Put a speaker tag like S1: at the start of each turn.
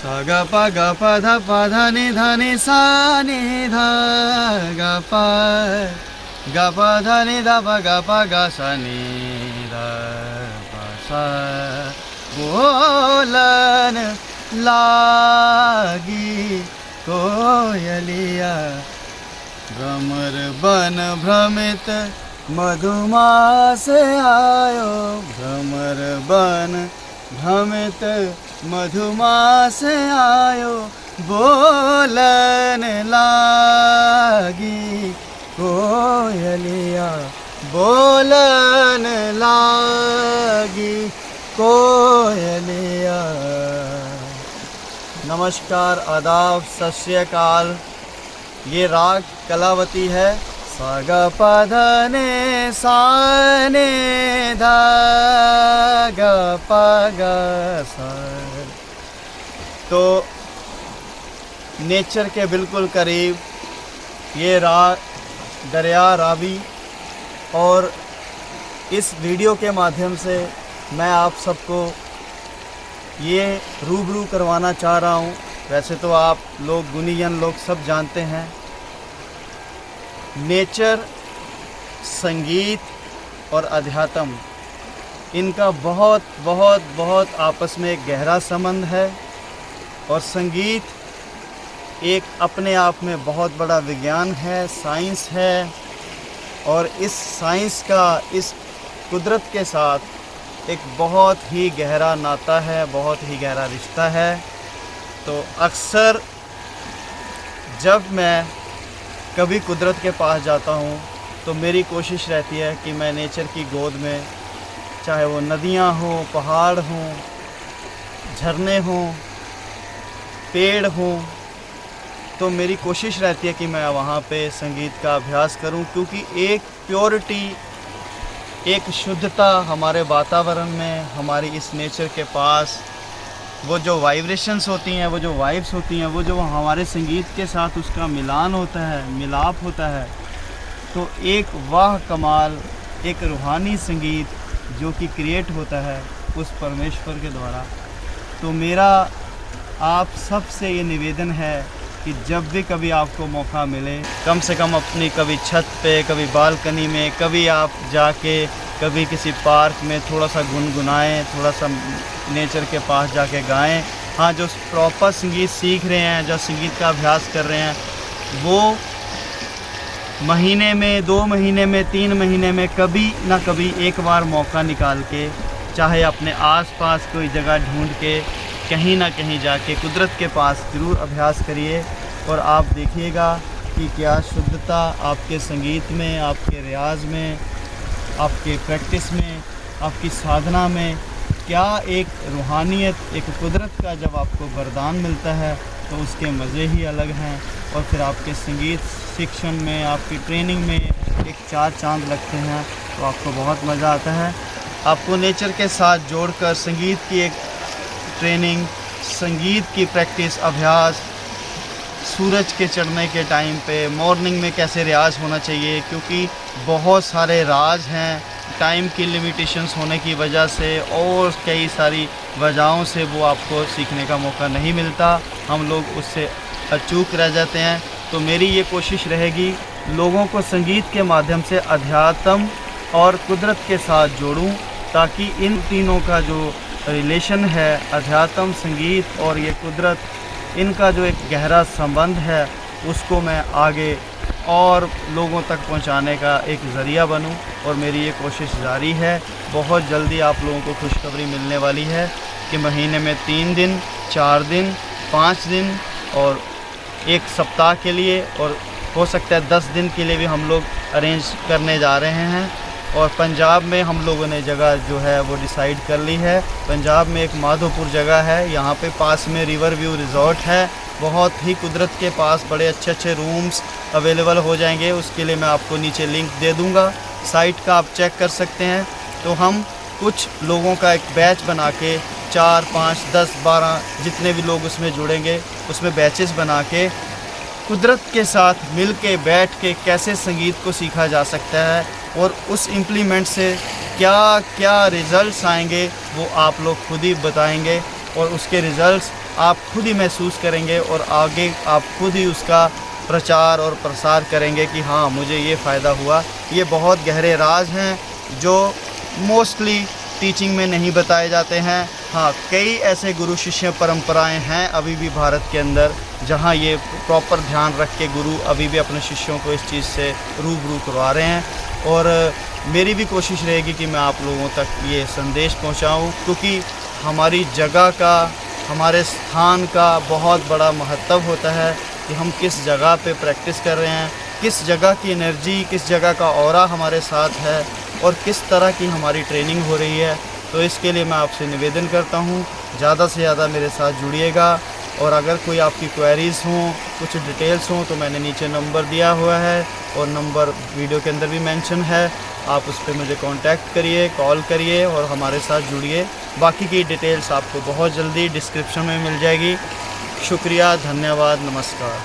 S1: ग प ग प ध प ध नि ध नि सा नि ध ग प ध नि ध प ग स नि ध प स बोलन लागी कोयलिया भ्रमर बन भ्रमित मधुमास आयो भ्रमर बन भ्रमित मधुमास आयो बोलन लागी कोयलिया बोलन लागी कोयलिया। नमस्कार, आदाब, सत श्री अकाल। ये राग कलावती है। सा ग प ध नि सा नि ध ग प ग सा। तो नेचर के बिल्कुल करीब ये राग दरिया रावी, और इस वीडियो के माध्यम से मैं आप सबको ये रूबरू करवाना चाह रहा हूँ। वैसे तो आप लोग गुनीजन लोग सब जानते हैं, नेचर, संगीत और अध्यात्म, इनका बहुत बहुत बहुत आपस में एक गहरा संबंध है। और संगीत एक अपने आप में बहुत बड़ा विज्ञान है, साइंस है। और इस साइंस का इस कुदरत के साथ एक बहुत ही गहरा नाता है, बहुत ही गहरा रिश्ता है। तो अक्सर जब मैं कभी कुदरत के पास जाता हूँ तो मेरी कोशिश रहती है कि मैं नेचर की गोद में, चाहे वो नदियाँ हों, पहाड़ हों, झरने हों, पेड़ हों, तो मेरी कोशिश रहती है कि मैं वहाँ पे संगीत का अभ्यास करूँ, क्योंकि एक प्योरिटी, एक शुद्धता हमारे वातावरण में, हमारी इस नेचर के पास, वो जो वाइब्रेशंस होती हैं, वो जो वाइब्स होती हैं, वो जो हमारे संगीत के साथ उसका मिलान होता है, मिलाप होता है, तो एक वाह कमाल, एक रूहानी संगीत जो कि क्रिएट होता है उस परमेश्वर के द्वारा। तो मेरा आप सब से ये निवेदन है कि जब भी कभी आपको मौका मिले, कम से कम अपनी कभी छत पे, कभी बालकनी में, कभी आप जाके कभी किसी पार्क में थोड़ा सा गुनगुनाएं, थोड़ा सा नेचर के पास जाके गाएं। हाँ, जो प्रॉपर संगीत सीख रहे हैं, जो संगीत का अभ्यास कर रहे हैं, वो महीने में, 2 महीने में, 3 महीने में कभी ना कभी एक बार मौका निकाल के, चाहे अपने आसपास कोई जगह ढूंढ के कहीं ना कहीं जाके कुदरत के पास ज़रूर अभ्यास करिए। और आप देखिएगा कि क्या शुद्धता आपके संगीत में, आपके रियाज़ में, आपके प्रैक्टिस में, आपकी साधना में, क्या एक रूहानियत, एक कुदरत का जब आपको वरदान मिलता है तो उसके मज़े ही अलग हैं। और फिर आपके संगीत शिक्षण में, आपकी ट्रेनिंग में एक 4 चांद लगते हैं, तो आपको बहुत मज़ा आता है। आपको नेचर के साथ जोड़कर संगीत की एक ट्रेनिंग, संगीत की प्रैक्टिस, अभ्यास, सूरज के चढ़ने के टाइम पे, मॉर्निंग में कैसे रियाज़ होना चाहिए, क्योंकि बहुत सारे राज हैं, टाइम की लिमिटेशंस होने की वजह से और कई सारी वजहों से वो आपको सीखने का मौका नहीं मिलता, हम लोग उससे अचूक रह जाते हैं। तो मेरी ये कोशिश रहेगी लोगों को संगीत के माध्यम से अध्यात्म और कुदरत के साथ जोड़ूं, ताकि इन तीनों का जो रिलेशन है, अध्यात्म, संगीत और ये कुदरत, इनका जो एक गहरा संबंध है, उसको मैं आगे और लोगों तक पहुंचाने का एक ज़रिया बनूं। और मेरी ये कोशिश जारी है। बहुत जल्दी आप लोगों को खुशखबरी मिलने वाली है कि महीने में 3 दिन, 4 दिन, 5 दिन और 1 सप्ताह के लिए, और हो सकता है 10 दिन के लिए भी हम लोग अरेंज करने जा रहे हैं। और पंजाब में हम लोगों ने जगह जो है वो डिसाइड कर ली है। पंजाब में एक माधोपुर जगह है, यहाँ पे पास में रिवर व्यू रिज़ॉर्ट है, बहुत ही कुदरत के पास बड़े अच्छे अच्छे रूम्स अवेलेबल हो जाएंगे। उसके लिए मैं आपको नीचे लिंक दे दूँगा, साइट का आप चेक कर सकते हैं। तो हम कुछ लोगों का एक बैच बना के 4, 5, 10, 12 जितने भी लोग उसमें जुड़ेंगे, उसमें बैचेस बना के कुदरत के साथ मिल के बैठ के कैसे संगीत को सीखा जा सकता है और उस इम्प्लीमेंट से क्या क्या रिज़ल्ट्स आएंगे वो आप लोग खुद ही बताएंगे। और उसके रिज़ल्ट्स आप खुद ही महसूस करेंगे और आगे आप खुद ही उसका प्रचार और प्रसार करेंगे कि हाँ मुझे ये फ़ायदा हुआ। ये बहुत गहरे राज हैं जो मोस्टली टीचिंग में नहीं बताए जाते हैं। हाँ, कई ऐसे गुरु शिष्य परंपराएं हैं अभी भी भारत के अंदर जहाँ ये प्रॉपर ध्यान रख के गुरु अभी भी अपने शिष्यों को इस चीज़ से रूबरू करवा रहे हैं। और मेरी भी कोशिश रहेगी कि मैं आप लोगों तक ये संदेश पहुँचाऊँ, क्योंकि हमारी जगह का, हमारे स्थान का बहुत बड़ा महत्व होता है कि हम किस जगह पे प्रैक्टिस कर रहे हैं, किस जगह की एनर्जी, किस जगह का ऑरा हमारे साथ है और किस तरह की हमारी ट्रेनिंग हो रही है। तो इसके लिए मैं आपसे निवेदन करता हूँ ज़्यादा से ज़्यादा मेरे साथ जुड़िएगा। और अगर कोई आपकी क्वेरीज़ हों, कुछ डिटेल्स हों, तो मैंने नीचे नंबर दिया हुआ है और नंबर वीडियो के अंदर भी मेंशन है। आप उस पर मुझे कांटेक्ट करिए, कॉल करिए और हमारे साथ जुड़िए। बाकी की डिटेल्स आपको बहुत जल्दी डिस्क्रिप्शन में मिल जाएगी। शुक्रिया, धन्यवाद, नमस्कार।